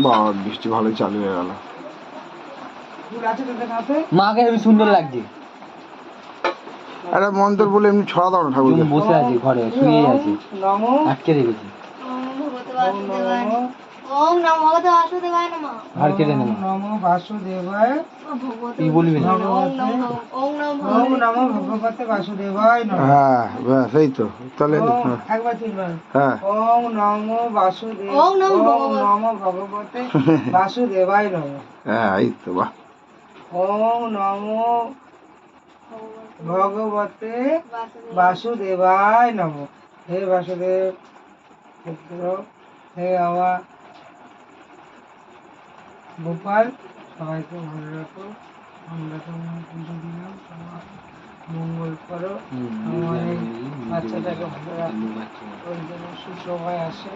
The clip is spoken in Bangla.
বাবা বৃষ্টি ভালোই চালু হয়ে গেল। মাকে হেবি সুন্দর লাগছে। একটা মন্ত্র বলে এমনি ছড়া দাও না ঠাকুরকে। বসে আছে ঘরে, শুয়ে আছে, আটকে রেখেছি। ওম নমো ভগবতে বাসুদেবায় নমঃ। আর কেটে নেব। নমো বাসুদেবায়। কি বলবি না? ওম নমো ভগবতে বাসুদেবায় নমঃ। হ্যাঁ ব্যাস এই তো তাহলে। একবার তিনবার। হ্যাঁ ওম নমো বাসুদেব। ওম নমো ওম নমো ভগবতে বাসুদেবায় নমঃ। হ্যাঁ এই তো বাহ। ওম নমো ভগবতে বাসুদেবায় নমঃ। হে বাসুদেব পুত্র, হে আমার গোপাল, সবাইকে ভালো রাখো। আমরা তোমার পুজো দিলাম, তোমার মঙ্গল করো। আমার এই বাচ্চাটাকে ভালো রাখো, ওই জন্য সুসময় আসে।